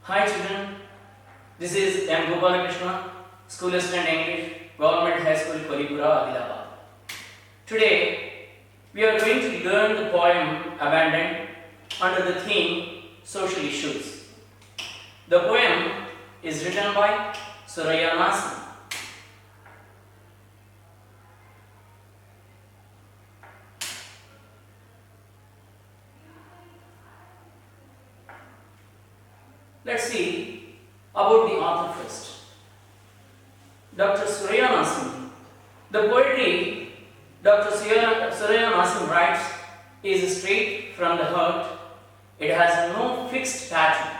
Hi children, this is M. Gopalakrishna, School Assistant English, Government High School, Kolipura, Adilabad. Today, we are going to learn the poem Abandoned under the theme Social Issues. The poem is written by Suraya Nasim. Let's see about the author first. Dr. Suraya Nasim. The poetry Dr. Suraya Nasim writes is straight from the heart. It has no fixed pattern.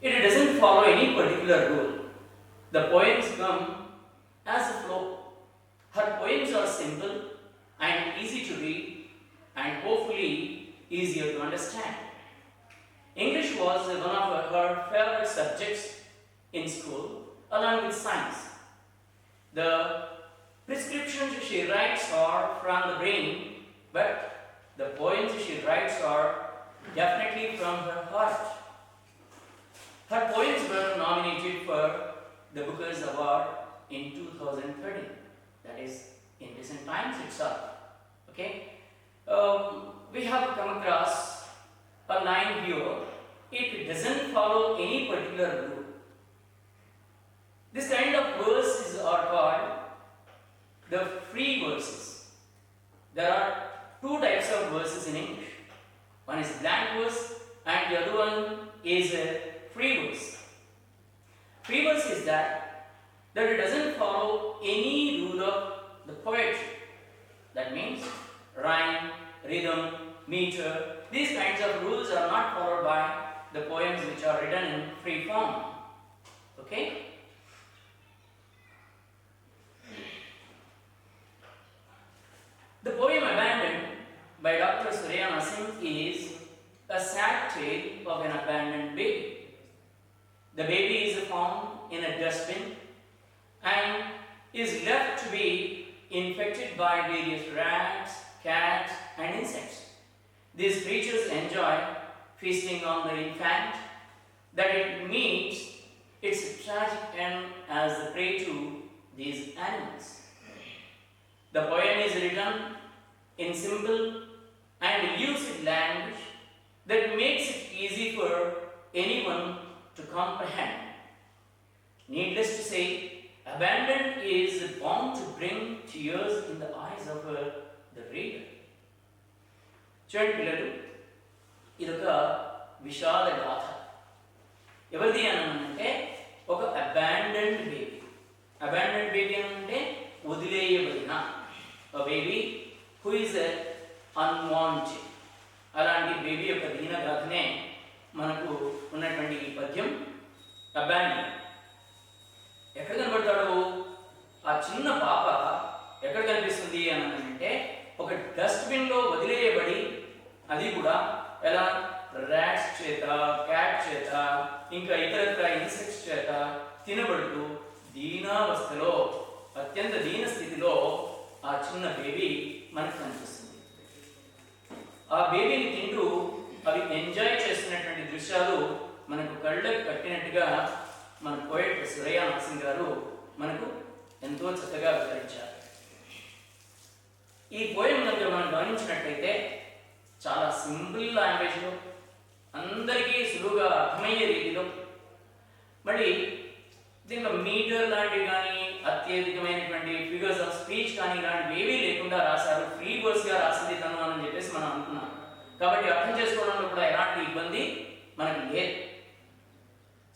It doesn't follow any particular rule. The poems come as a flow. Her poems are simple and easy to read and hopefully easier to understand. English was one of her favorite subjects in school along with science. The prescriptions she writes are from the brain, but the poems she writes are definitely from her heart. Her poems were nominated for the Booker's Award in 2013, that is in recent times itself. Okay, we have come across a line here. It doesn't follow any particular rule. This kind of verses are called the free verses. There are two types of verses in English. One is blank verse and the other one is a free verse. Free verse is that it doesn't follow any rule of the poetry. That means rhyme, rhythm, meter. These kinds of rules are not followed by the poems which are written in free form. Okay? The poem Abandoned by Dr. Suraya Nasim is a sad tale of an abandoned baby. The baby is found in a dustbin and is left to be infected by various rats, cats, and insects. These creatures enjoy feasting on the infant that it meets its tragic end as the prey to these animals. The poem is written in simple and lucid language that makes it easy for anyone to comprehend. Needless to say, Abandoned is bound to bring tears in the eyes of the reader. చూడండి పిల్లలు, ఇదొక విషాద గాథ. ఎవరిది అంటే ఒక abandoned baby. Abandoned baby అంటే వదిలేయబడిన baby who is unwanted. అలాంటి బేబీ యొక్క దీన గాథనే మనకు ఉన్నటువంటి ఈ పద్యం అబాండన్. ఎక్కడ కనబడతాడు ఆ చిన్న పాప? ఎక్కడ కనిపిస్తుంది అని అంటే ఒక డస్ట్బిన్లో వదిలేయబడి, అది కూడా ఎలా ర్యాట్స్ చేత, క్యాట్ చేత, ఇంకా ఇతరత్ర ఇన్సెక్ట్స్ చేత తినబడుతూ దీనావస్థలో, అత్యంత దీన స్థితిలో ఆ చిన్న బేబీ మనకు కనిపిస్తుంది. ఆ బేబీని తింటూ అవి ఎంజాయ్ చేస్తున్నటువంటి దృశ్యాలు మనకు కళ్ళకు కట్టినట్టుగా మన పోయిట్ సురయ్య నాసిం గారు మనకు ఎంతో చక్కగా వివరించారు. ఈ పోయం దగ్గర మనం గమనించినట్లయితే చాలా సింపుల్ లాంగ్వేజ్లో, అందరికీ సులువుగా అర్థమయ్యే రీతిలో, మరి దీంట్లో మీటర్ లాంటివి కానీ, అత్యధికమైనటువంటి ఫిగర్స్ ఆఫ్ స్పీచ్ కానీ ఇలాంటివి ఏవీ లేకుండా రాశారు. ఫ్రీ వర్డ్స్గా రాసింది తను అని చెప్పేసి మనం అనుకున్నాం. కాబట్టి అర్థం చేసుకోవడంలో కూడా ఎలాంటి ఇబ్బంది మనకు లేదు.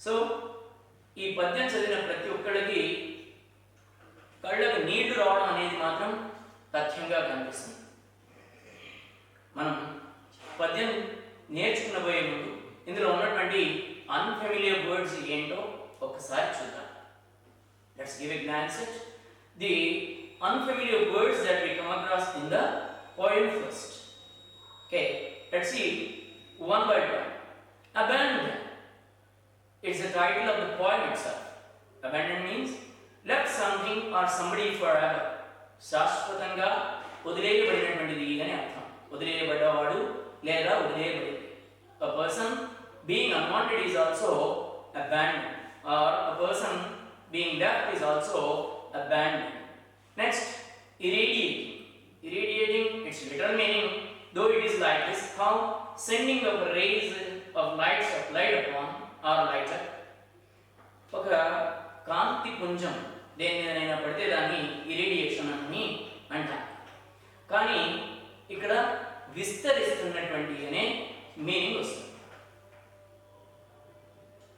సో ఈ పద్యం చదివిన ప్రతి ఒక్కళ్ళకి కళ్ళకు నీళ్లు రావడం అనేది మాత్రం తథ్యంగా కనిపిస్తుంది. మనం పద్యం నేర్చుకునబోయే ముందు ఇందులో ఉన్నటువంటి అన్ఫెమిలియర్ వర్డ్స్ ఏంటో ఒక్కసారి చూద్దాం. Let's give a glance at the unfamiliar words that we come across in the poem first. Okay, let's see one by one. Abandon. It's the title of the poem itself. Abandon means left something or somebody forever. శాశ్వతంగా వదిలేయబడినటువంటిది అని అర్థం. వదిలేయబడ్డవాడు లేదా వదిలేయబడింది. A person being unwanted is also abandoned, or a person being deaf is also abandoned. Next, irradiating. Irradiating, its literal meaning, though it is like this, how sending of rays of light applied upon or lighter. ఒక కాంతి పుంజం దేని మీదనైనా పడితే దాన్ని irradiation అని అంటాం. కానీ ఇక్కడ విస్తరిస్తున్నటువంటి అనే meaning వస్తుంది.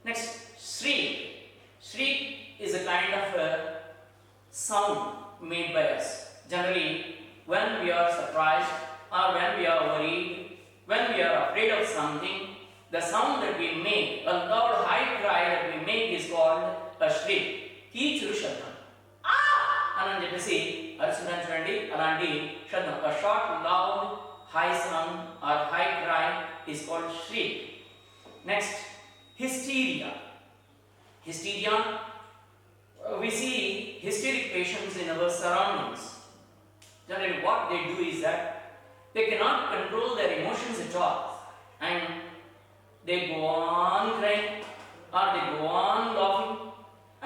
Next, shriek. Shriek is a kind of a sound made by us. Generally, when we are surprised or when we are worried, when we are afraid of something, the sound that we make, a loud high cry that we make is called a shriek. కీచురు శబ్దం అని చెప్పేసి అరుచుకున్నాను చూడండి, అలాంటి శబ్దం. A short, loud, high sound or high cry is called shriek. Next, hysteria. Hysteria, we see hysteric patients in our surroundings. Generally, what they do is that they cannot control their emotions at all, and they go on crying or they go on laughing,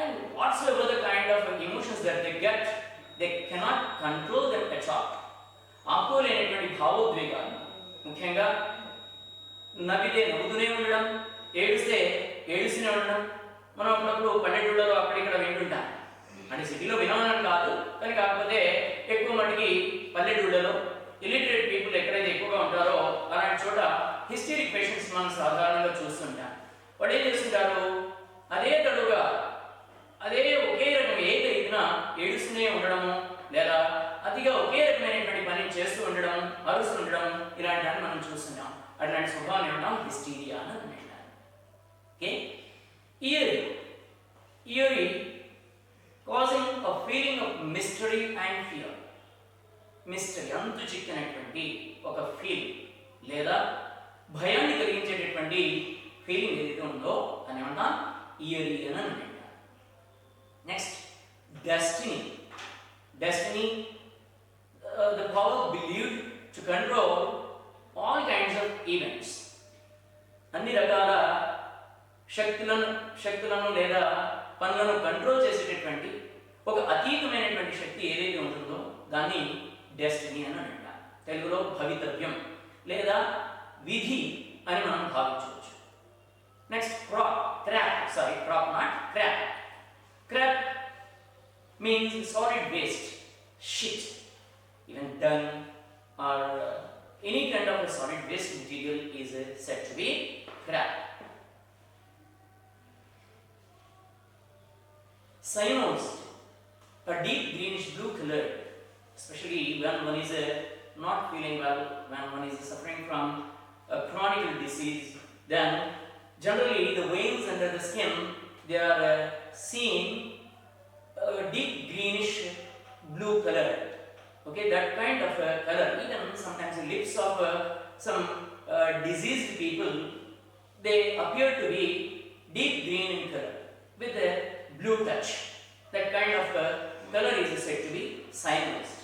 and whatsoever the kind of emotions that they get, they cannot control them at all. ఆపుకోలేనటువంటి భావోద్వేగాలు, ముఖ్యంగా నవ్వితే నవ్వుతూనే ఉండడం, ఏడుస్తే ఏడుస్తూనే ఉండడం. మనం అప్పుడప్పుడు పల్లెటూళ్ళలో అక్కడిక్కడ వింటుంటాం. అంటే సిటీలో వినమని కాదు, కానీ కాకపోతే ఎక్కువ మటుకి పల్లెటూళ్ళలో ఇలిటరేట్ పీపుల్ ఎక్కడైతే ఎక్కువగా ఉంటారో అలాంటి చోట హిస్టరిక్ పేషెంట్స్ మనం సాధారణంగా చూస్తుంటాం. వాళ్ళు ఏం చేస్తుంటారు, అదే తడుగా అదే ఒకే రకం ఏదైనా ఏడుస్తూనే ఉండడము, లేదా అతిగా ఒకే రకమైనటువంటి పని చేస్తూ ఉండడం, అరుస్తుండడం, ఇలాంటి దాన్ని మనం చూస్తున్నాం. అట్లాంటి స్వభావాన్ని ఉండడం హిస్టీరియా అని అంటారు. Okay, eerie, causing a feeling of mystery and fear. Mystery, అంతు చిక్కినటువంటి ఒక ఫీలింగ్ లేదా భయాన్ని కలిగించేటటువంటి ఫీలింగ్ ఏదైతే ఉందో అని ఏమంటాం, ఇయరీ అని అంటారు. Next, destiny. Destiny, the power believed to control all kinds of events. అన్ని రకాల శక్తులను లేదా పనులను కంట్రోల్ చేసేటటువంటి ఒక అతీతమైనటువంటి శక్తి ఏదైతే ఉంటుందో దాన్ని డెస్టినీ అని అంటారు. తెలుగులో భవితవ్యం లేదా విధి అని మనం భావించవచ్చు. Next, crap means solid waste, shit, even dung or any kind of a solid waste material is said to be crap. Cyanose, a deep greenish blue color, especially when one is not feeling well, when one is suffering from a chronic disease, then generally the veins under the skin, they are seen a deep greenish blue color. Okay, that kind of color, even sometimes the lips of some diseased people, they appear to be deep green in color with a blue touch. That kind of color is said to be cyanose.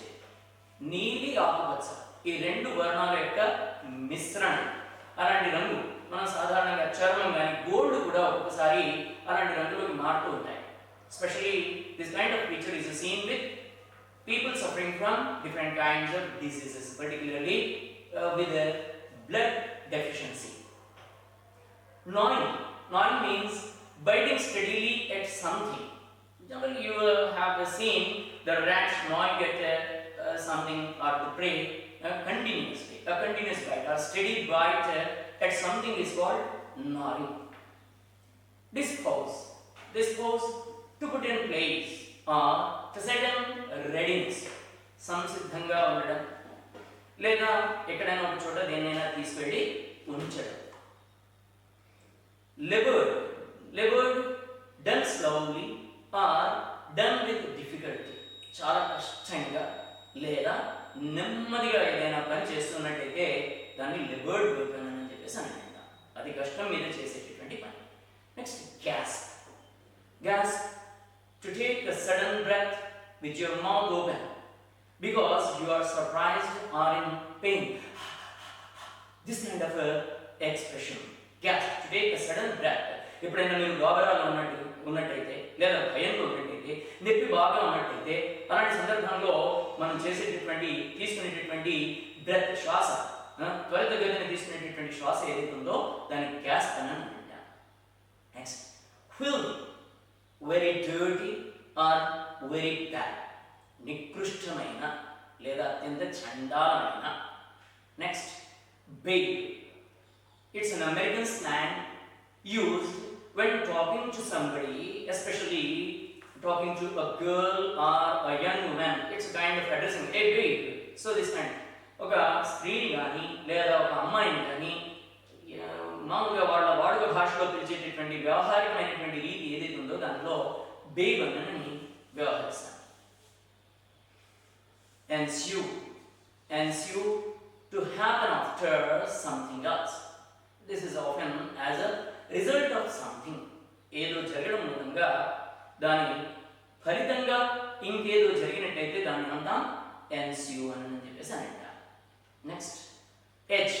నీలి ఆకుపచ్చ, ఈ రెండు వర్ణాల యొక్క మిశ్రణం. అలాంటి రంగు మనం సాధారణంగా చర్మం కానీ గోల్డ్ కూడా ఒక్కొక్కసారి అలాంటి రంగులోకి మారుతూ ఉంటాయి. Especially this kind of picture is seen with people suffering from different kinds of diseases, particularly with a blood deficiency. Gnawing means biting steadily at something. Generally, you will have seen the rats gnawing at something or the prey continuously. A continuous bite or steady bite at something is called gnawing. Dispose, to put in place or to set in readiness, సంసిద్ధంగా ఉండడం లేదా ఎక్కడైనా ఒక చోట దేన్నైనా తీసుకెళ్ళి ఉంచడం. Labored, done slowly or done with difficulty, చాలా కష్టంగా లేదా నెమ్మదిగా ఏదైనా పని చేస్తున్నట్టయితే దాన్ని labored work అని చెప్పేసి అంటాం. అది కష్టం మీద చేసేటటువంటి పని. Next, gasp, to take a sudden breath with your mouth open because you are surprised or in pain. This kind of a expression, gasp, to take a sudden breath. ఎప్పుడైనా మీరు గాబరాలో ఉన్నట్టయితే లేదా భయంలో ఉన్నట్టయితే నొప్పి బాగా ఉన్నట్టయితే అలాంటి సందర్భంలో మనం తీసుకునేటటువంటి బ్రెత్ శ్వాస త్వరితగతిన తీసుకునేటటువంటి శ్వాస ఏదైతే ఉందో దాన్ని గ్యాస్ అని అంటాం. Next filthy, very dirty or very bad, నికృష్టమైన లేదా అత్యంత చండాలమైన. Next big, it's an American slang used when talking to somebody, especially talking to a girl or a young woman. It's a kind of addressing, hey big. So this kind, ఒక స్త్రీని కానీ లేదా ఒక అమ్మాయిని కానీ మామూలుగా వాళ్ళ వాడుక భాషలో పిలిచేటటువంటి వ్యవహారికమైనటువంటి రీతి ఏదైతే ఉందో దానిలో బేగ్ అని వ్యవహరిస్తాం. ensue to happen after something else. This is often as a result of something. ఏదో జరగడం మూలంగా దాని ఫలితంగా ఇంకేదో జరిగినట్టయితే దాన్ని అంటాం ensue అని చెప్పేసి అంటాం. Next edge.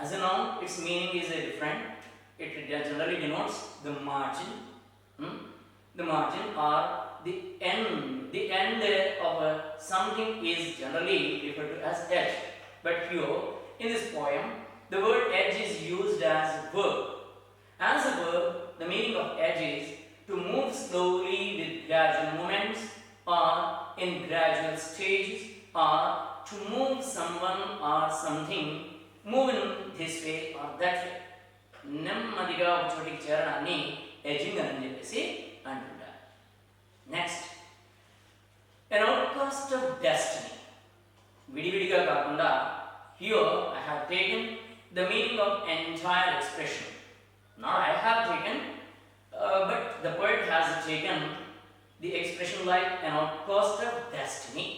As a noun, its meaning is different. It generally denotes the margin. The margin or the end. The end of something is generally referred to as edge. But here, in this poem, the word edge is used as a verb. As a verb, the meaning of edge is to move slowly with gradual movements or in gradual stages, or to move someone or something, move in this way or that way. నెమ్మదిగా ఒక చోటికి చేరడాన్ని edging అని చెప్పేసి అంటుంటారు. Next an outcast of destiny. విడివిడిగా కాకుండా here I have taken the meaning of entire expression. Not I have taken, but the poet has taken the expression like an outcast of destiny.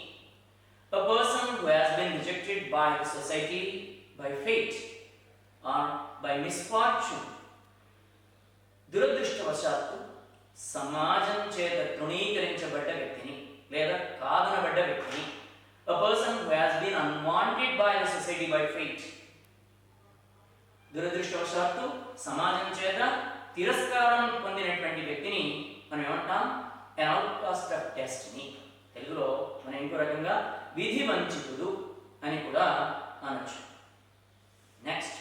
A person who has been rejected by the society, by fate, or by misfortune. దురదృష్టవశాత్తు సమాజం చేత తృణీకరించబడ్డ వ్యక్తిని లేదా కాదనబడ్డ వ్యక్తిని. A person who has been unwanted by the society, by fate. దురదృష్టవశాత్తు సమాజం చేత తిరస్కారం పొందినటువంటి వ్యక్తిని మనం ఏమంటాం an outcast of destiny. తెలుగులో మనం ఇంకో రకంగా విధి వంచితుడు అని కూడా అనొచ్చు. Next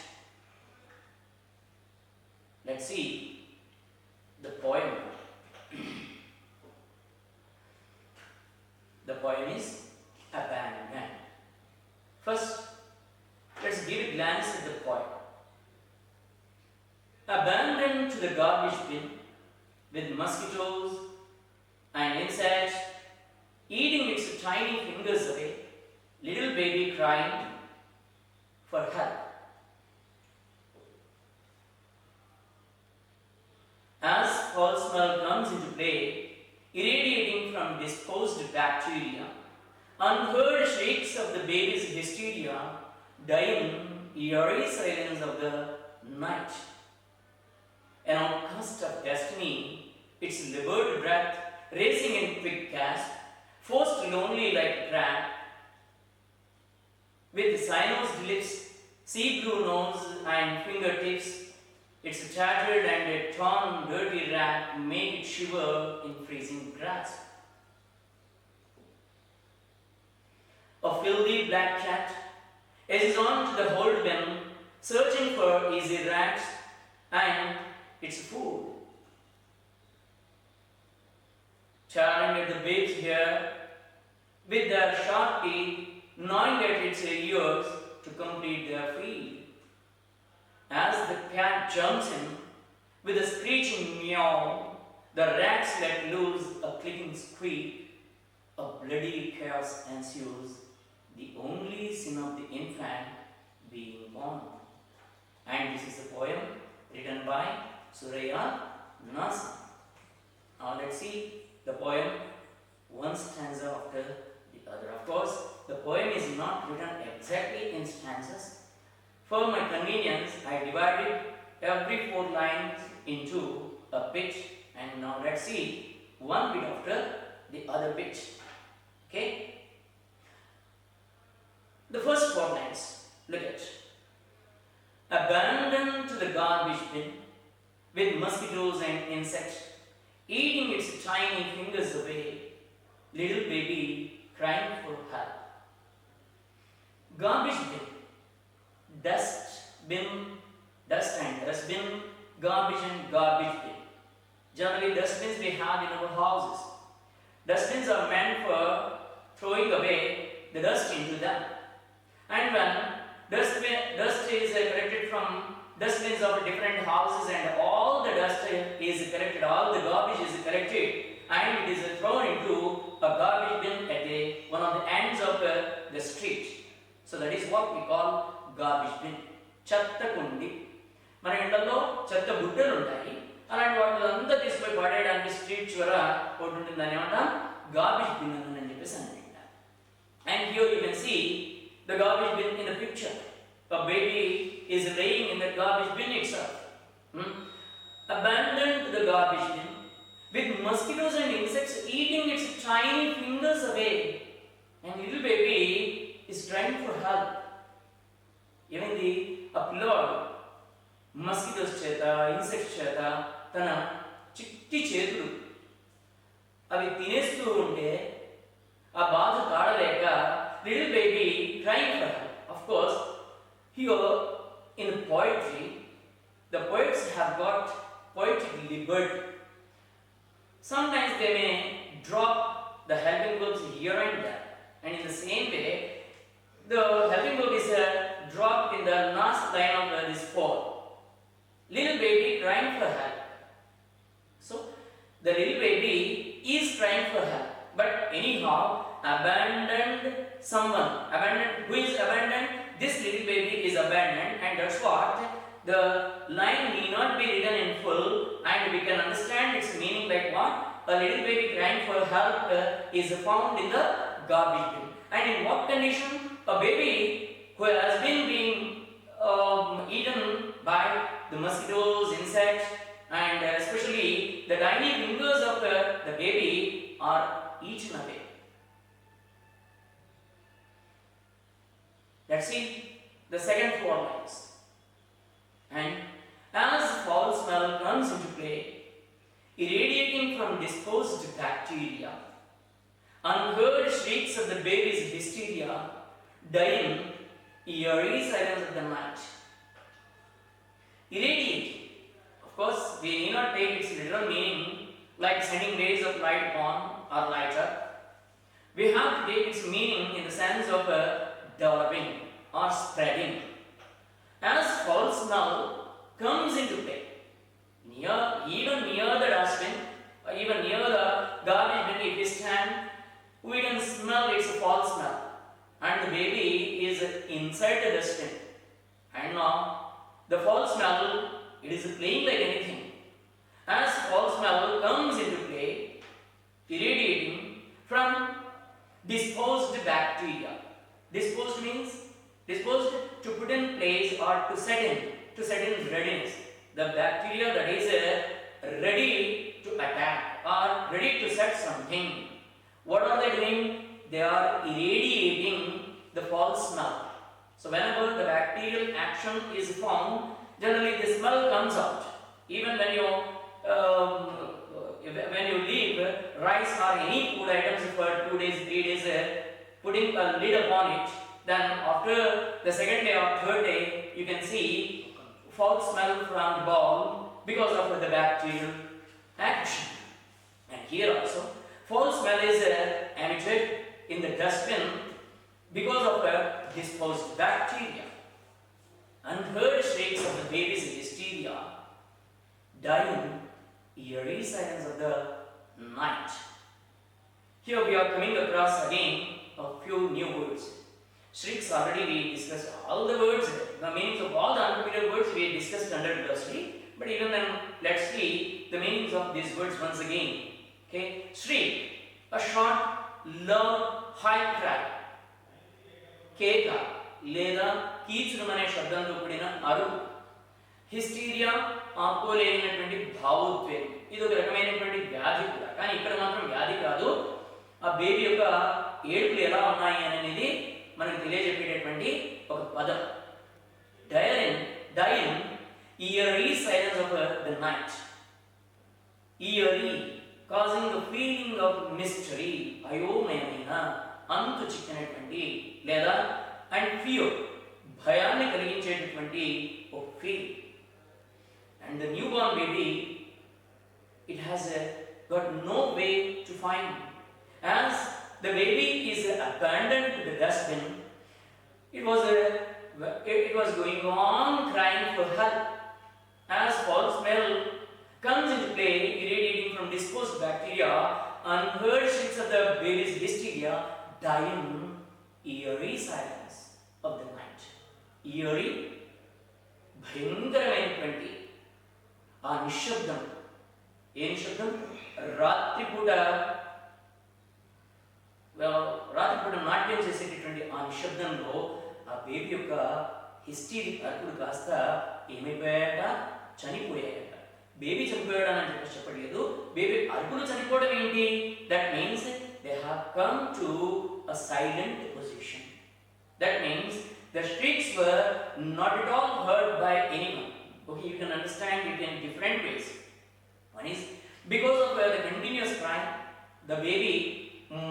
let's see the poem. The poem is Abandonment. First, let's give a glance at the poem. Abandoned to the garbage bin with mosquitoes and insects eating its tiny fingers away, little baby crying for help. As foul smell comes into play, irradiating from disposed bacteria, unheard shrieks of the baby's hysteria, dying eerie silence of the night. An outcast of destiny, its labored breath racing in quick gasp, forced lonely like a crab, with cyanosed lips, sea blue nose and fingertips, its tattered and torn dirty wrap make it shiver in freezing grasp. A filthy black cat edges on to the hold bin, searching for easy rats and its food. Tearing at the babes hair with their sharp teeth, gnawing at its ears to complete their feed. As the cat jumps in with a screeching meow, the rats let loose a clicking squeak. A bloody chaos ensues, the only sin of the infant being born. And this is a poem written by Surya Nasa. Now let's see the poem one stanza after the other. Of course, the poem is not written exactly in stanzas. For my convenience, I divided every 4 lines into a bit, and now let's see one bit after the other bit. Okay? The first 4 lines, look at. Abandoned to the garbage bin with mosquitoes and insects, eating its tiny fingers away, little baby crying for help. Garbage bin, dust bin, dust and dustbin, garbage and garbage bin. Generally, dustbins we have in our houses. Dustbins are meant for throwing away the dust into them. And when dust is collected from dustbins of different houses and all the dust is collected, all the garbage is collected and it is thrown into a garbage bin at one of the ends of the street. So that is what we call garbage bin. Chatta kundi. మన ఇళ్లలో చెత్త బుట్టలు ఉంటాయి. అలాంటి వాటిలో అంతా తీసుకొని పడేయడానికి street చివర ఒకటి ఉంటుంది, దాన్ని ఏమంటాం గార్బేజ్ బిన్ అని చెప్పేసి అంటాం. And here you can see the garbage bin in the picture. A baby is laying in the garbage bin itself. Abandoned to the garbage bin with mosquitoes and insects eating its tiny fingers away. And little baby is trying for help. Even a పిల్లవాడు mosquitoes చేత insects చేత తన చిట్టి చేతులు అవి తినేస్తూ ఉంటే ఆ బాధ తాళలేక little baby crying for help. Of course, here in poetry, the poets have got poetic liberty. Sometimes they may drop the helping verbs here and there, and in the same way, the helping verb is dropped in the last line of this poem. Little baby crying for help. So, the little baby is crying for help, but anyhow, abandoned someone. Abandoned. Who is abandoned? This little baby is abandoned, and that's what the line need not be written in full, and we can understand its meaning like what? A little baby crying for help is found in the garbage bin. And in what condition? A baby who has been being eaten by the mosquitoes, insects, and especially the tiny fingers of the baby are eaten away. Let's see the second 4 lines. And as foul smell comes into play, irradiating from disposed bacteria, unheard shrieks of the baby's hysteria, dying eerie silence of the night. Irradiating. Of course, we need not take its literal meaning like sending rays of light on or lighter. We have to take its meaning in the sense of developing or spreading. As foul smell comes into play, even near the dustbin, or even near the garbage bin, if we stand, we can smell its foul smell. And the baby is inside the dustbin. And now, the foul smell, it is playing like anything. As foul smell comes into play, irradiating from disposed bacteria. Disposed means disposed to put in place or to set in readiness. The bacteria that is ready to attack or ready to set something. What are they doing? They are irradiating the foul smell. So whenever the bacterial action is found, generally the smell comes out. Even when you leave rice or any food items for 2 days, 3 days, putting a lid upon it, then after the second day or third day, you can see foul smell from the bowl because of the bacterial action. And here also, foul smell is emitted in the dustbin because of disposed bacteria. Unheard shrieks of the baby's hysteria, dying eerie silence of the night. Here we are coming across again a few new words. Shrieks already we discussed all the words, the meanings of all the unfamiliar words we discussed under glossary. But even then, let's see the meanings of these words once again. Okay, shriek, a short, loud, high cry. కేక లేదా కీచుడు అనే శబ్దంతో కూడిన అరుపు. Hysteria ఆపుకోలేనటువంటి భావోద్వేగం. ఇది ఒక రకమైనటువంటి వ్యాధి కూడా, కానీ ఇక్కడ మాత్రం వ్యాధి కాదు, ఆ బేబీ యొక్క ఏడుపులు ఎలా ఉన్నాయి అనేది మనకు తెలియజెప్పేటటువంటి ఒక పదం. డయన్ Eerie silence of the night. Eerie, causing a feeling of mystery. అయోమయమైన అంతు చిక్కినటువంటి లేదా అండ్ ఫియర్ భయాన్ని కలిగించేటటువంటి ఒక feel. And the newborn baby, it has got no way to find. As the baby is abandoned to the dustbin, it was going on crying for help. As foul smell comes into play, irradiating from disposed bacteria, unheard shrieks of the baby's hysteria die in eerie silence of the night. Eerie, భయంకరమైనటువంటి ఆ నిశ్శబ్దం. ఏ నిశ్శబ్దం? రాత్రిపూట నాట్యం చేసేటటువంటి ఆ నిశ్శబ్దంలో ఆ baby యొక్క హిస్టరీ అరుపులు కాస్త ఏమైపోయాయట? చనిపోయాయట. బేబీ చనిపోయాడని చెప్పేసి చెప్పలేదు, బేబీ అరుపులు చనిపోవడం ఏంటి? That means they have come to a silent position. That means the shrieks were not at all heard by anyone. Okay, you can understand it in different ways. One is because of the continuous crying, the baby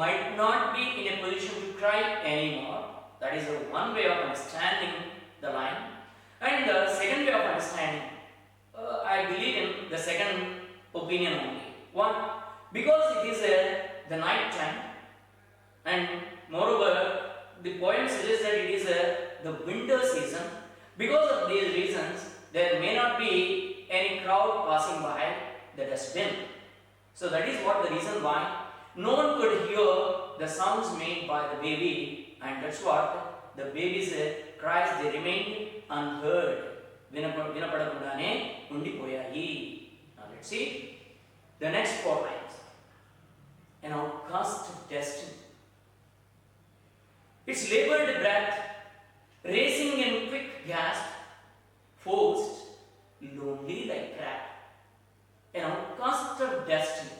might not be in a position to cry anymore. That is one way of understanding the line. And the second way of understanding, I believe in the second opinion only. One, because it is the night time, and moreover, the poem suggests that it is the winter season. Because of these reasons, there may not be any crowd passing by the dustbin. So that is what the reason why no one could hear the sounds made by the baby, and that's what the baby's cries, they remained unheard. వినపడకుండానే ఉండిపోయాయి. Now let's see the next 4 lines. An outcast of destiny. Its labored breath, racing in quick gasp, forced, lonely like crab. An outcast of destiny.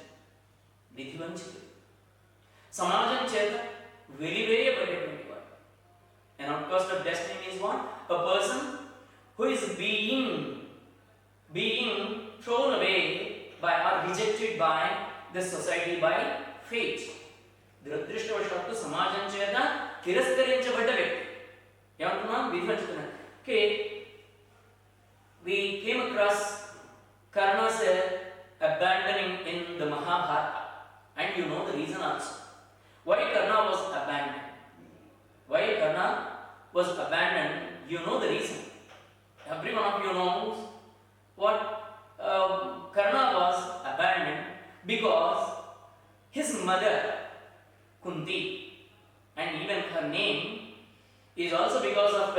విధివంచితుడు, సమాజం చేత వెలివేయబడేటువంటి వాడు. An outcast of destiny means what? A person who is being thrown away by or rejected by the society, by fate. దురదృష్టవశాత్తు సమాజం చేత తిరస్కరించబడ్డ వ్యక్తి. ఏమంటున్నాం? విధివంచుతున్నాం. Okay, we came across Karna's abandoning in the Mahabharata, and you know the reason also. Why Karna was abandoned? Why Karna was abandoned? You know the reason. Every one of you knows what Karna was abandoned because his mother Kunti, and even her name is also because of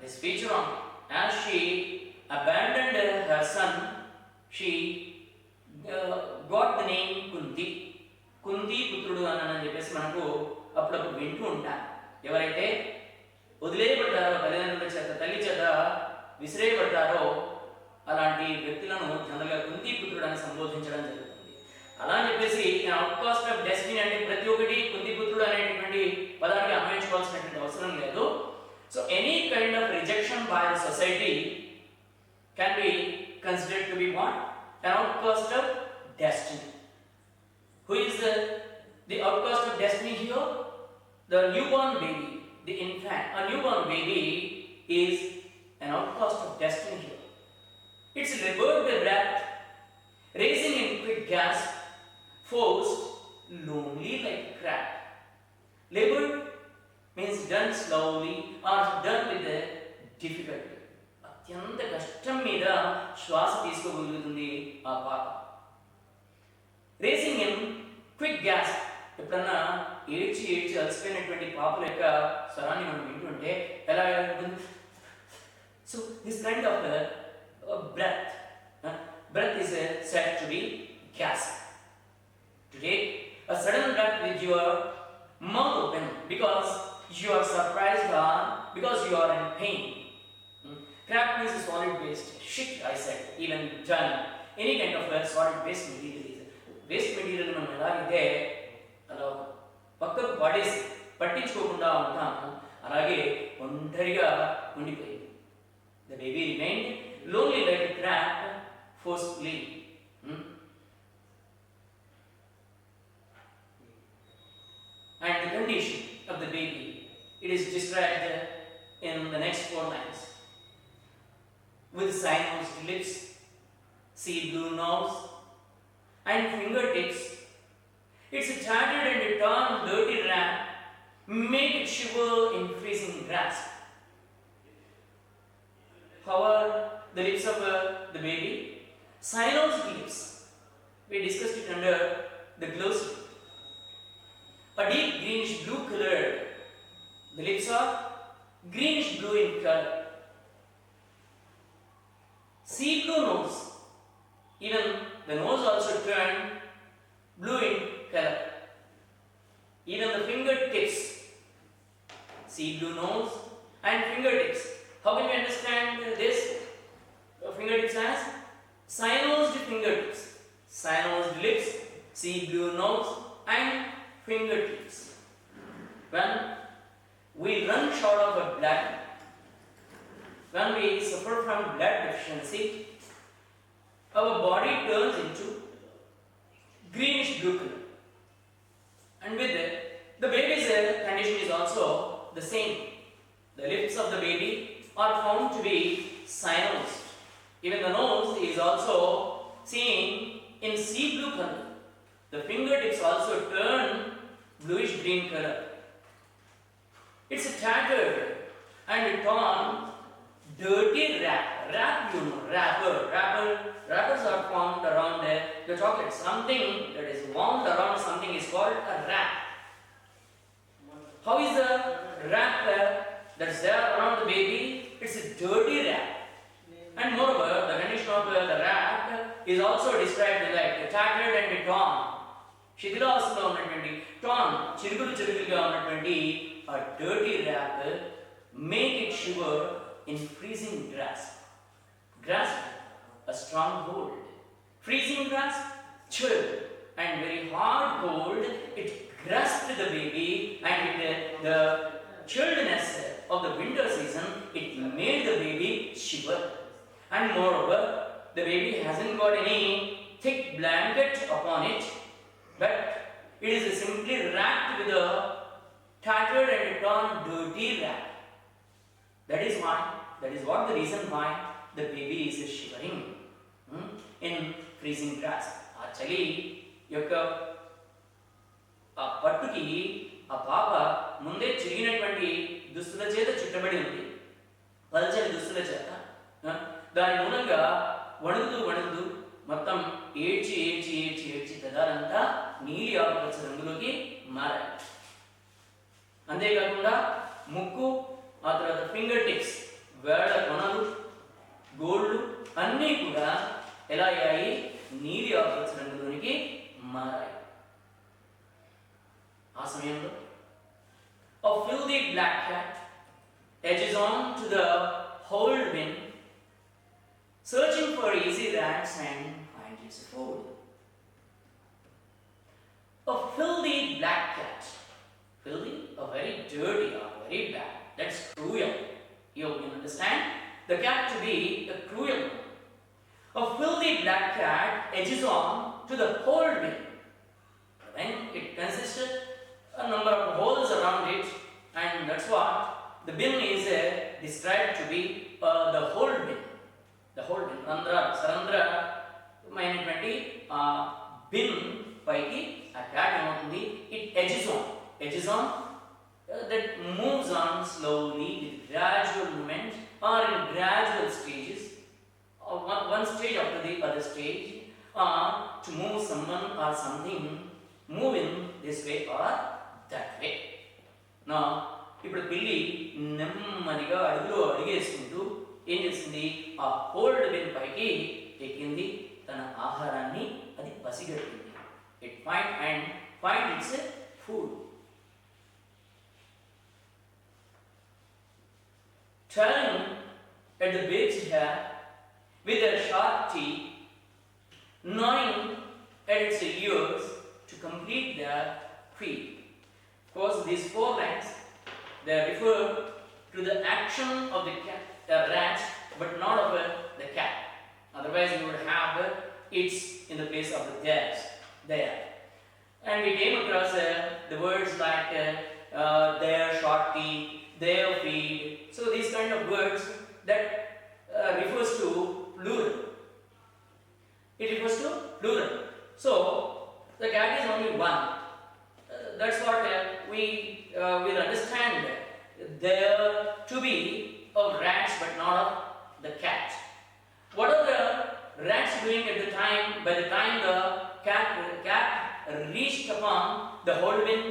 this feature on it. As she abandoned her son, she got the name Kunti. Kunti పుత్రుడు అని చెప్పేసి మనకు అప్పుడప్పుడు వింటూ ఉంటాం. ఎవరైతే వదిలేయబడతారో, తల్లిదండ్రుల చేత, తల్లి చేత విసిరేయబడతారో అలాంటి వ్యక్తులను జనరల్గా కుంతి పుత్రుడు అని సంబోధించడం జరుగుతుంది. అలా అని చెప్పేసి అవుట్కాస్ట్ ఆఫ్ డెస్టినీ అంటే ప్రతి ఒక్కటి కుంతి పుత్రుడు అనేటువంటి పదానికి అన్వయించుకోవాల్సినటువంటి అవసరం లేదు. So any kind of rejection by the society can be considered to be what? An outcast of destiny. Who is the outcast of destiny here? The newborn baby, the infant. A newborn baby is an outcast of destiny here. It's labored by breath, racing in quick gasp, forced, lonely like a crab. Labored means done slowly or done with a difficulty. అత్యంత కష్టం మీద శ్వాస తీసుకోగలుగుతుంది ఆ పాప. Racing in quick gas. ఎప్పుడన్నా ఏడ్చి అలసిపోయినటువంటి పాపల యొక్క స్వరాన్ని మనం వింటుంటే ఎలా ఉంటుంది? So this kind of breath is said to be gasp. To take a sudden breath with your mouth open because you are surprised or because you are in pain. Crab means solid waste. Shit, I said, even done. Any kind of solid waste material is. Waste material మనం ఎలాగైతే అలా పక్కకు పడేసి పట్టించుకోకుండా ఉంటాము, అలాగే ఒంటరిగా ఉండిపోయింది. The baby remained lonely like a crab forcefully. And the condition of the baby, it is described in the next 4 lines. With sinuous lips, sea blue nose, and fingertips, its tattered and torn dirty wrap made it shiver in freezing grasp. However, the lips of the baby, sinuous lips, we discussed it under the glossary. A deep greenish blue color. The lips are greenish blue in color. Sea blue nose. Even the nose also turned blue in color. Even the fingertips. Sea blue nose and fingertips. How can we understand this? Fingertips as cyanosed fingertips, cyanosed lips, sea blue nose and fingertips. When we run short of blood, when we suffer from blood deficiency, our body turns into greenish blue color. And with it, the baby's condition is also the same. The lips of the baby are found to be cyanosed. Even the nose is also seen in sea blue color. The fingertips also turn bluish green color. It's a tattered and torn, dirty wrap, wrappers are formed around the chocolate. Something that is wound around something is called a wrap. How is the wrap that's there around the baby? It's a dirty wrap. And moreover, the condition of the wrap is also described like tattered and torn. Shidhilasula ఉన్నటువంటి torn, చిరుగులుగా ఉన్నటువంటి a dirty wrap make it shiver in freezing grasp. Grasp, a strong hold. Freezing grasp, chill and very hard hold. It grasped the baby and the chilliness of the winter season, it made the baby shiver. And moreover, the baby hasn't got any thick blanket upon it, but it is simply wrapped with a tattered and torn dirty wrap. That is what the reason why the baby is shivering in freezing grasp. Actually, యొక్క ఆ పట్టుకి ఆ పాప ముందే చిరిగినటువంటి దుస్తుల చేత చుట్టబడి ఉంది, పల్చని దుస్తుల చేత. దాని మూలంగా వణుకుతూ మొత్తం ఏడ్చి పెదాలంతా నీలి ఆకుపచ్చ రంగులోకి మారాయి. అంతేకాకుండా ముక్కు, ఆ తర్వాత ఫింగర్ టిప్స్, వేళ్ల కొనలు, గోళ్ళు అన్నీ కూడా ఎలా అయ్యాయి? నీలి ఆకుపచ్చ రంగులోనికి మారాయి. ఆ సమయంలో a filthy black cat edges on to the whole bin, searching for easy rats and finds its food. A filthy black cat. Filthy, a very dirty or very bad. That's cruel. You understand? The cat to be a cruel one. A filthy black cat edges on to the whole bin. When it consisted a number of holes around it, and that's what the bin is described to be the whole bin. The whole bin. Sarandra మైనటువంటి bin పైకి ఆ cat ఏమవుతుంది? It edges on, that moves on slowly with gradual movement or in gradual stages, or one stage after the other stage, to move someone or something, move in this way or that way. Now, ఇప్పుడు పిల్లి నెమ్మదిగా అడుగేసుకుంటూ ఏం చేసింది? ఆ hold bin పైకి ఎక్కింది. తన ఆహారాన్ని అది పసిగట్టింది. It find its food. Tearing at the babe's hair with their sharp teeth, gnawing at its ears to complete their feed. Of course, these 4 lines, they refer to the action of the rat but not of the cat. Otherwise, we would have its in the place of the theirs there. And we came across the words like their short teeth, their feet. So these kind of words that refers to plural. It refers to plural. So the cat is only one. That's what we will understand. There to be of rats, but not of the cat. What are the rats doing at the time? By the time the cat reached upon the whole bin,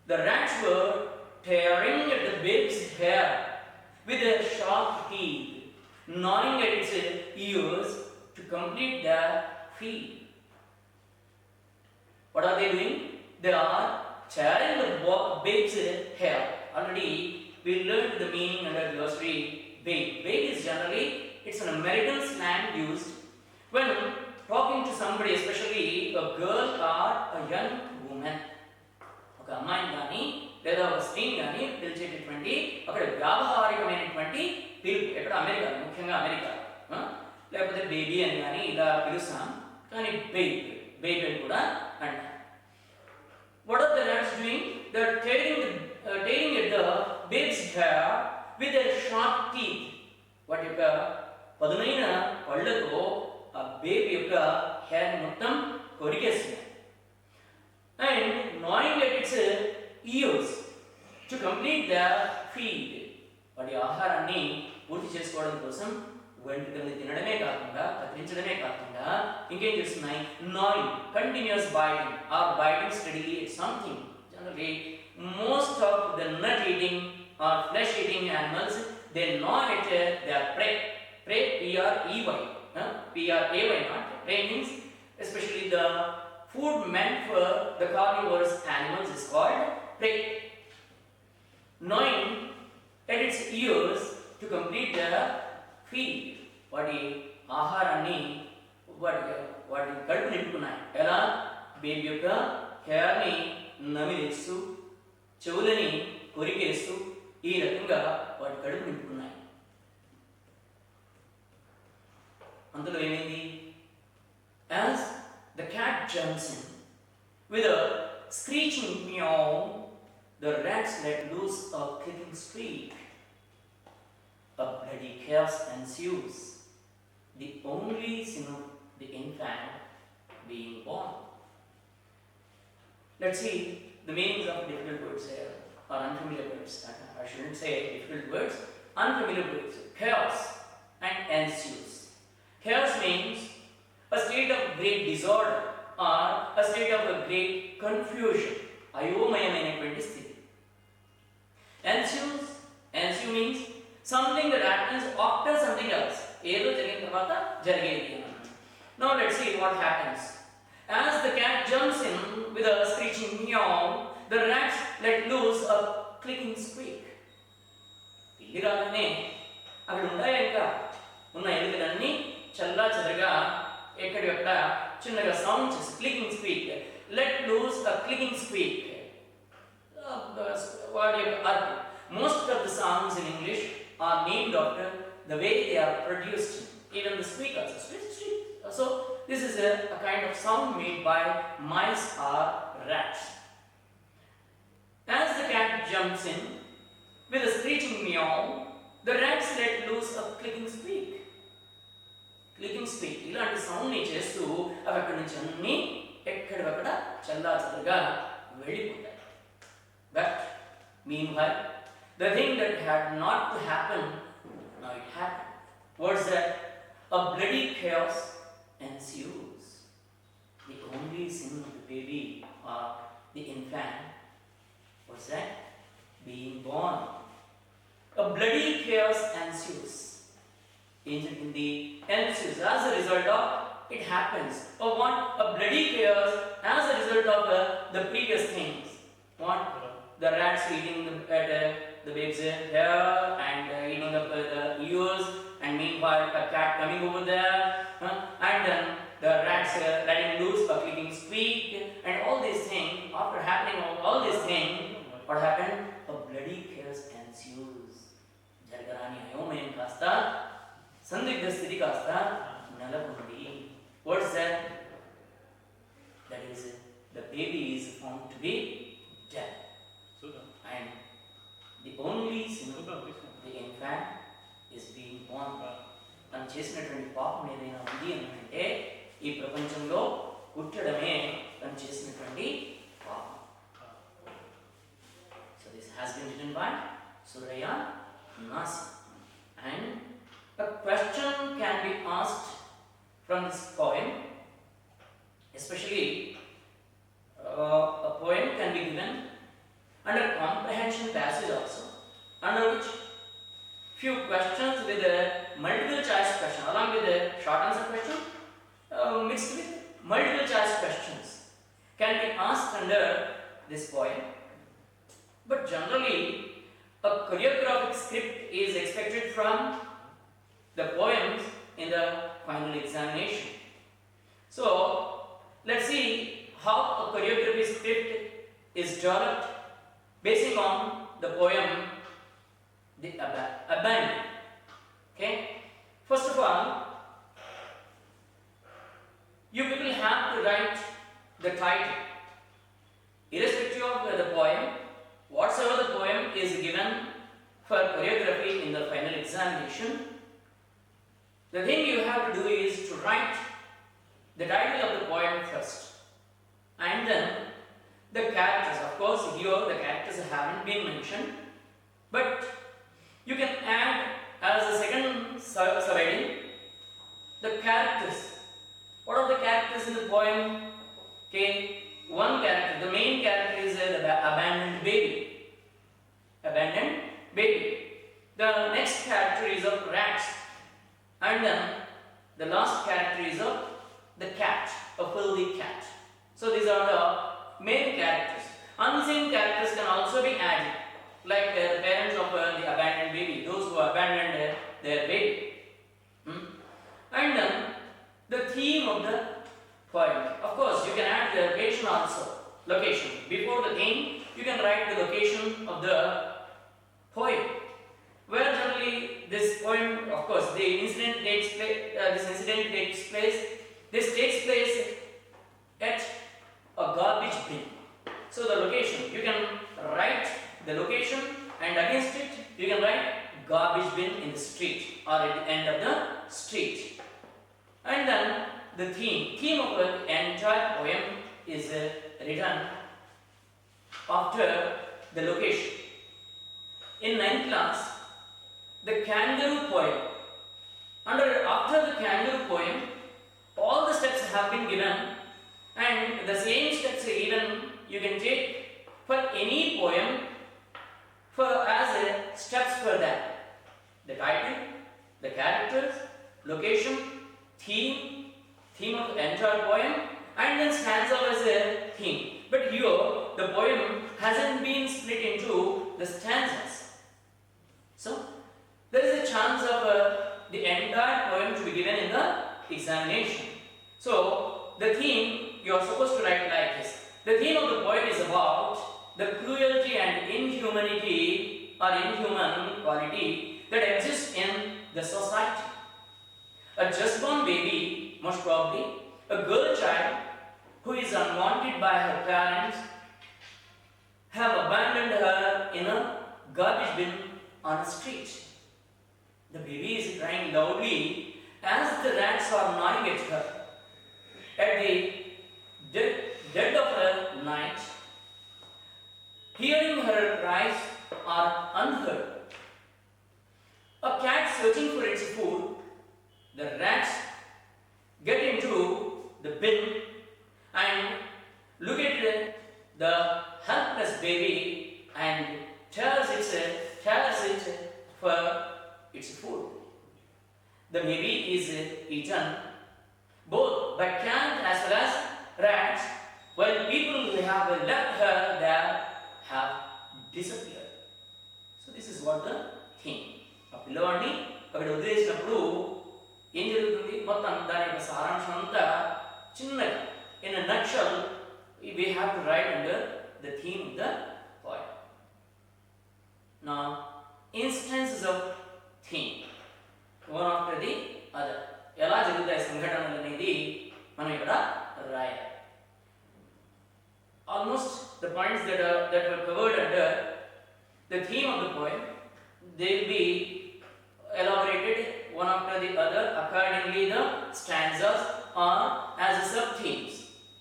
the rats were tearing at the babe's hair with their sharp teeth, gnawing at its ears to complete their feed. What are they doing? They are tearing the babe's hair. Already we learned the meaning under glossary. Babe. Babe is generally, it's an American slang used when talking to somebody, especially a girl or a young woman. ఒక అమ్మాయిని కానీ లేదా ఒక స్త్రీని కానీ పిలిచేటటువంటి అక్కడ వ్యావహారికమైనటువంటి పిలుపు ఎక్కడ అమెరికా, ముఖ్యంగా అమెరికా, లేకపోతే బేబీ అని కానీ ఇలా పిలుస్తాం. కానీ బేబీ అని కూడా అంటాం. What are the rats doing? They are tearing at the babe's hair with their sharp teeth. వాటి యొక్క పదునైన పళ్ళతో ఆ బేబీ యొక్క హెయిర్ మొత్తం కొరికేస్తున్నాయి. And gnawing at its ears to complete their feed. వాటి ఆహారాన్ని పూర్తి చేసుకోవడం కోసం వెంట్రుకల్ని తినడమే కాకుండా, కత్తిరించడమే కాకుండా ఇంకేం చేస్తున్నాయి? gnawing, continuous biting or biting steadily at something. Generally, most of the nut eating or flesh eating animals, they gnaw at their prey. Prey, P-R-E-Y. P-R-A-Y, not prey means especially the food meant for the carnivorous animals is called prey. Gnawing at its ears to complete their feed. వాటి ఆహారాన్ని వాటి కడుపు నింపుకున్నాయి. ఎలా? Baby యొక్క హెయిర్ని నమిలేస్తూ, చెవులని కొరికేస్తూ ఈ రకంగా వాటి కడుపు నింపుకున్నాయి. అందులో ఏమైంది? As the cat jumps in with a screeching meow, the rats let loose a clicking squeak. A bloody chaos ensues, the only sin of the infant being born. Let's see the meanings of difficult words here, or unfamiliar words. I shouldn't say difficult words, unfamiliar words. Chaos and ensues. Chaos means a state of great disorder or a state of a great confusion. అయోమయమైనటువంటి స్థితి. Ensue means something that happens after something else. ఏదో జరిగిన తర్వాత జరిగేది. Now let's see what happens. As the cat jumps in with a screeching meow, the rats let loose a clicking squeak. పిల్లి రాగానే అక్కడ ఉంటాయి ఇంకా ఉన్న ఎలుకలన్నీ చల్లా చెదరగా ఎక్కడెక్కడ చిన్నగా సౌండ్ చేసి clicking squeak. Let loose a clicking squeak. Most of the sounds in English are named after the way they are produced. Even the squeak also. Squeak. So this is a kind of sound made by mice or rats. As the cat jumps in with a screeching meow, the rats let loose a clicking squeak. Clicking squeak. ఇలాంటి సౌండ్ని చేస్తూ అవి అక్కడి నుంచి అన్నీ ఎక్కడక్కడ చల్లా చల్లగా వెళ్ళిపోతాయి. But meanwhile, the thing that had not to happen, now it happened. What's that? A bloody chaos ensues. The only sin of the baby or the infant, what's that? Being born. A bloody chaos ensues. In the ensues as a result of it happens. Or what? A bloody chaos as a result of the previous things. What? The rats eating the baby's hair and eating up the ears, and meanwhile a cat coming over there, and then the rats letting loose a clicking squeak, and all these things. After happening all these things, what happened? A bloody chaos ensues. Jargarani ayomayam kasta సందిగ్ధ స్థితి కాస్త నెలకొంది. What's that? That is, the baby is found to be dead. And the only sin of the infant is being born. మనం చేసినటువంటి పాపం ఏదైనా ఉంది అని అంటే ఈ ప్రపంచంలో పుట్టడమే మనం చేసినటువంటి పాపం. So this has been written by Surya Nasi. And a question can be asked from this poem, especially a poem can be given under comprehension passage also, under which few questions with a multiple choice question along with a short answer question mixed with multiple choice questions can be asked under this poem. But generally a choreographic script is expected from the poems in the final examination. So let's see how a choreography script is developed basing on the poem The Abandon. Okay, first of all, you people have to write the title irrespective of the poem. Whatsoever the poem is given for choreography in the final examination, the thing you have to do is to write the title of the poem first, and then the characters. Of course, here the characters haven't been mentioned, but you can add as a second subheading the characters. What are the characters in the poem? Okay, one character, the main character is the abandoned baby. Abandoned baby. The next character is of rats, and then the last character is of the cat, a filthy cat. So these are the main characters. Unseen characters can also be added, like the parents of the abandoned baby, those who abandoned their baby. And then the theme of the poem. Of course, you can add the location also. Location. Before the theme, you can write the location of the poem. Where generally this poem, of course, the incident takes place. This takes place at a garbage bin. So the location, you can write the location, and against it you can write garbage bin in the street or at the end of the street. And then the theme of the entire poem is written after the location. In 9th class, the kangaroo poem. After the kangaroo poem, all the steps have been given, and the same steps even you can take for any poem as steps for that. The title, the characters, location, theme of the entire poem, and then stanza as a theme. But here the poem hasn't been split into the stanzas. So there is a chance of the entire poem to be given in the examination. So the theme you are supposed to write like this. The theme of the poem is about the cruelty and inhumanity or inhuman quality that exists in the society. A just born baby, most probably a girl child who is unwanted by her parents, have abandoned her in a garbage bin on a street. The baby is crying loudly as the rats are gnawing at her. At the dead of the night, hearing her cries are unheard. A cat searching for its food, the rats get into the bin and look at the helpless baby and tears it for its food. The baby is eaten both by cat as well as rats, while people who have left her there have disappeared. So this is what the theme. ఆ పిల్లవాడిని అక్కడ వదిలేసినప్పుడు ఏం జరుగుతుంది, మొత్తం దాని యొక్క సారాంశం అంతా చిన్నగా in a nutshell we have to write under the theme of the poem. Now, instances of theme. one after the other. ఎలా జరుగుతాయి సంఘటనలు అనేది మనం ఇక్కడ రాయాలి. Almost the points that were covered under the theme of the poem, they will be elaborated one after the other. Accordingly, the stanzas are as sub-themes,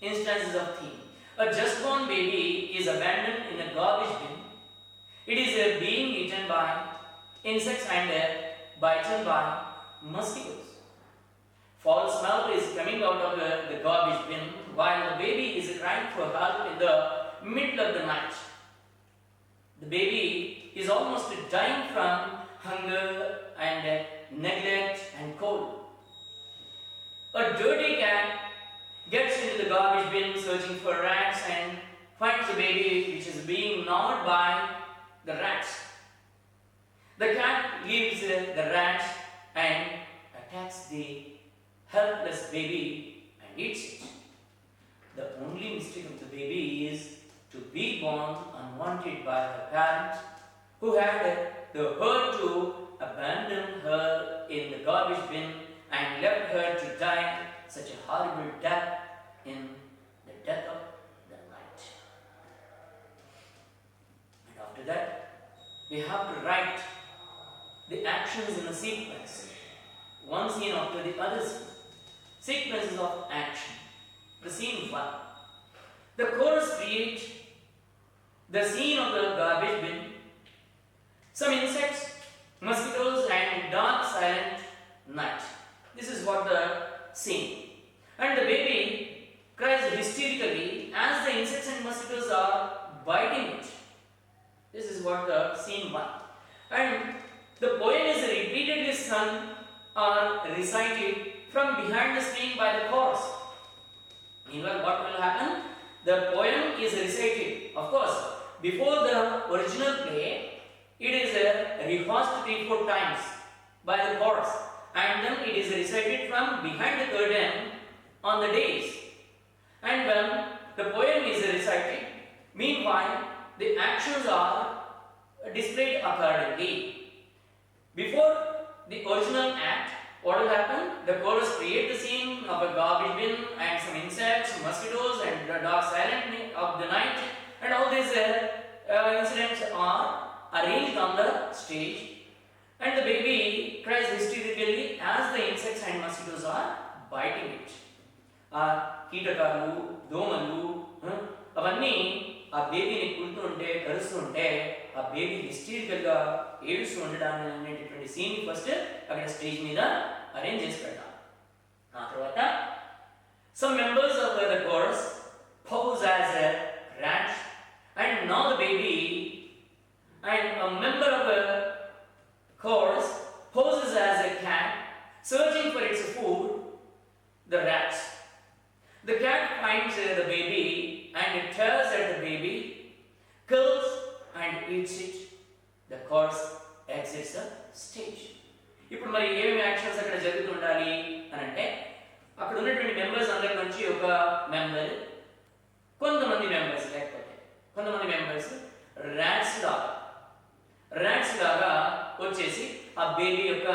instances of theme. A just born baby is abandoned in a garbage bin. It is being eaten by insects and bitten by mosquitoes. Foul smell is coming out of the garbage bin while the baby is crying for help in the middle of the night. The baby is almost dying from hunger and neglect and cold. A dirty cat gets into the garbage bin searching for rats and finds the baby which is being gnawed by the rats. The cat leaves the rats and attacks the helpless baby and eats it. The only mistake of the baby is to be born unwanted by her parent, who had the hurt to abandon her in the garbage bin and left her to die such a horrible death in the death of the night. And after that, we have to write the actions in a sequence, one scene after the other scene. Sequences of action. The scene 1. The chorus creates the scene of the garbage bin. Some insects, mosquitoes and dark silent night. This is what the scene. And the baby cries hysterically as the insects and mosquitoes are biting it. This is what the scene 1. And the poem is repeatedly sung or recited from behind the screen by the chorus. Meanwhile, what will happen? The poem is recited. Of course, before the original play, it is rehearsed 3-4 times by the chorus, and then it is recited from behind the curtain on the days. And when the poem is recited, meanwhile, the actions are displayed accordingly. Before the original act, what will happen? The chorus create the scene of a garbage bin and some insects, mosquitoes and the dark silent of the night, and all these incidents are arranged on the stage, and the baby cries hysterically as the insects and mosquitoes are biting it. కీటకాలు దోమలు అవన్నీ ఆ బేబీని కుడుతూ ఉంటే కరుస్తూ ఉంటే ఆ baby హిస్టరికల్గా ఏడుస్తూ ఉండడాన్ని అనేటటువంటి సీన్ ఫస్ట్ అక్కడ స్టేజ్ మీద అరేంజ్ చేసి పెడతాం. ఆ తర్వాత some members of the chorus pose as rats, and now the baby and a member of the chorus poses as a cat searching for its food, the rats. The cat finds the baby and it tears at the baby, kills and eats it. The chorus exits the stage. ఇప్పుడు మరి ఏమేమి actions అక్కడ జరుగుతూ ఉండాలి అని అంటే, అక్కడ ఉన్నటువంటి మెంబర్స్ అందరి నుంచి ఒక మెంబర్, కొంతమంది మెంబర్స్ ర్యాట్స్ లాగా వచ్చేసి ఆ బేబీ యొక్క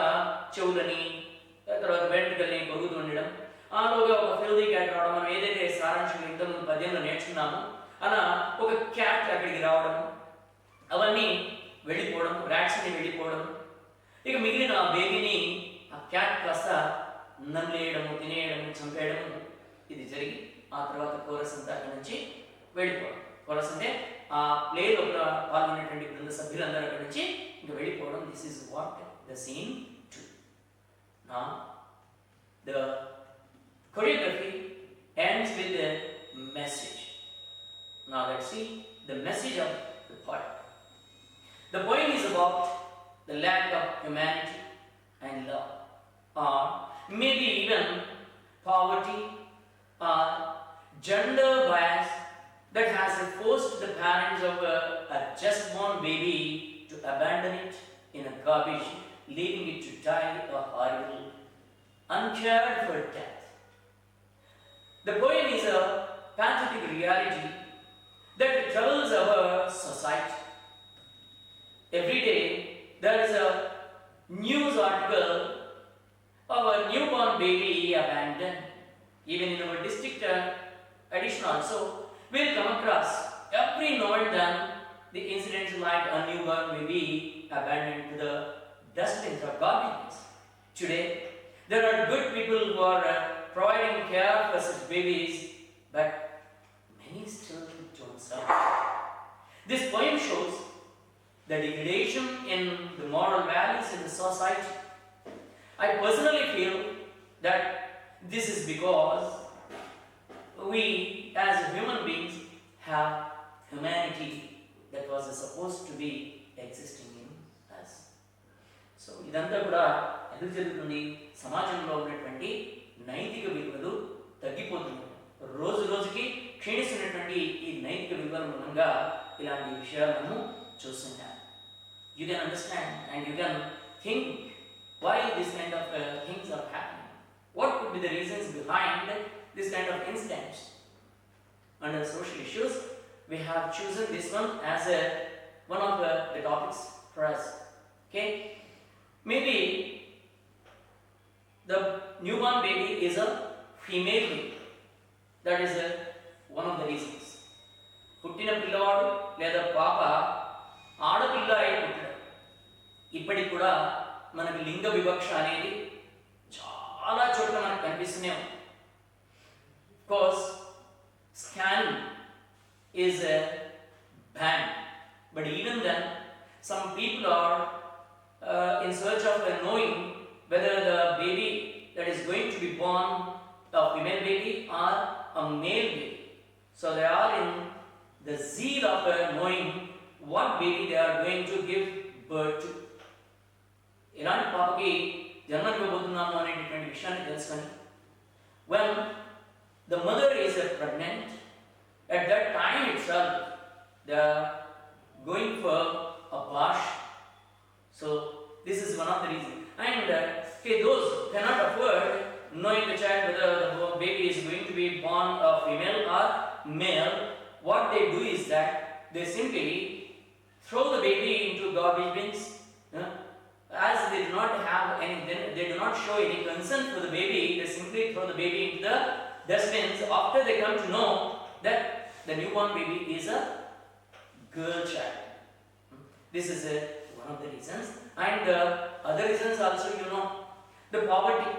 చెవులని తర్వాత వెంట్రుకల్ని కొరుకుతూ ఉండడం, ఆలోగా ఒక ఫిల్దీ క్యాట్ రావడం, మనం ఏదైతే సారాంశం ఇంతకుముందు పద్యంలో నేర్చుకున్నామో అలా ఒక క్యాట్ అక్కడికి రావడం, అవన్నీ వెళ్ళిపోవడం, ర్యాట్స్ అని వెళ్ళిపోవడం, ఇక మిగిలిన ఆ బేబీని ఆ క్యాట్ కాస్త నమ్మేయడము, తినేయడము, చంపేయడము ఇది జరిగి ఆ తర్వాత కోరస్ అంతా అక్కడి నుంచి వెళ్ళిపోవడం. కోరస్ అంటే ఆ ప్లేలో పాల్గొనేటువంటి బృంద సభ్యులందరూ అక్కడి నుంచి ఇంకా వెళ్ళిపోవడం. This is what the scene 2. నా the choreography ends with the message. Now let's see the message of the poem. The poem is about the lack of humanity and love, or maybe even poverty or gender bias that has forced the parents of a just born baby to abandon it in a garbage, leaving it to die a horrible, uncared for death. The poem is a pathetic reality that troubles our society. Every day there is a news article our newborn baby abandoned. Even in our district edition also, we'll come across every now and then the incidents like a newborn baby abandoned to the dustbins or garbage. Today, there are good people who are providing care for such babies, but many still don't serve. This poem shows the degradation in the moral values in the society. I personally feel that this is because we as human beings have humanity that was supposed to be existing in us. So ఇదంతా కూడా ఎందుకు జరుగుతుంది? సమాజంలో ఉన్నటువంటి నైతిక విలువలు తగ్గిపోతున్నాయి. రోజు రోజుకి క్షీణిస్తున్నటువంటి ఈ నైతిక విలువల మూలంగా ఇలాంటి విషయాలను చూస్తుంటాం. You can understand and you can think why this kind of things are happening. What could be the reasons behind this kind of incidents? Under social issues, we have chosen this one as one of the topics for us. Okay? Maybe the newborn baby is a female baby. That is one of the reasons. పుట్టిన పిల్లవాడు లేదా పాప ఆడపిల్ల అయి పుట్టడం. ఇప్పటికి కూడా మనకి లింగ వివక్ష అనేది చాలా చోట్ల మనకు కనిపిస్తూనే ఉంది. Because scanning is banned, but even then some people are in search of knowing whether the baby that is going to be born a female baby or a male baby. So they are in the zeal of knowing what baby they are going to give birth to. ఇలాంటి పాపకి జన్మనివ్వబోతున్నాము అనేటటువంటి విషయాన్ని తెలుసుకొని when the mother is pregnant, at that time itself they are going for abortion. So this is one of the reasons. And those who cannot afford knowing the child whether the baby is going to be born a female or male, what they do is that they simply throw the baby into garbage bins. As they do not have any, they do not show any concern for the baby, they simply throw the baby into the dustbins after they come to know that the newborn baby is a girl child. This is one of the reasons. And other reasons also, the poverty,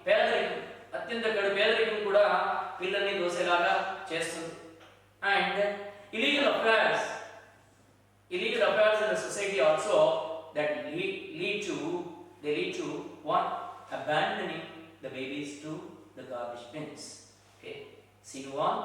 పేదరికం, అత్యంత కడు పేదరికం కూడా పిల్లల్ని దోసేలాగా చేస్తుంది. And illegal affairs in the society also that lead to what? Abandoning the babies to the garbage bins. Okay, see you on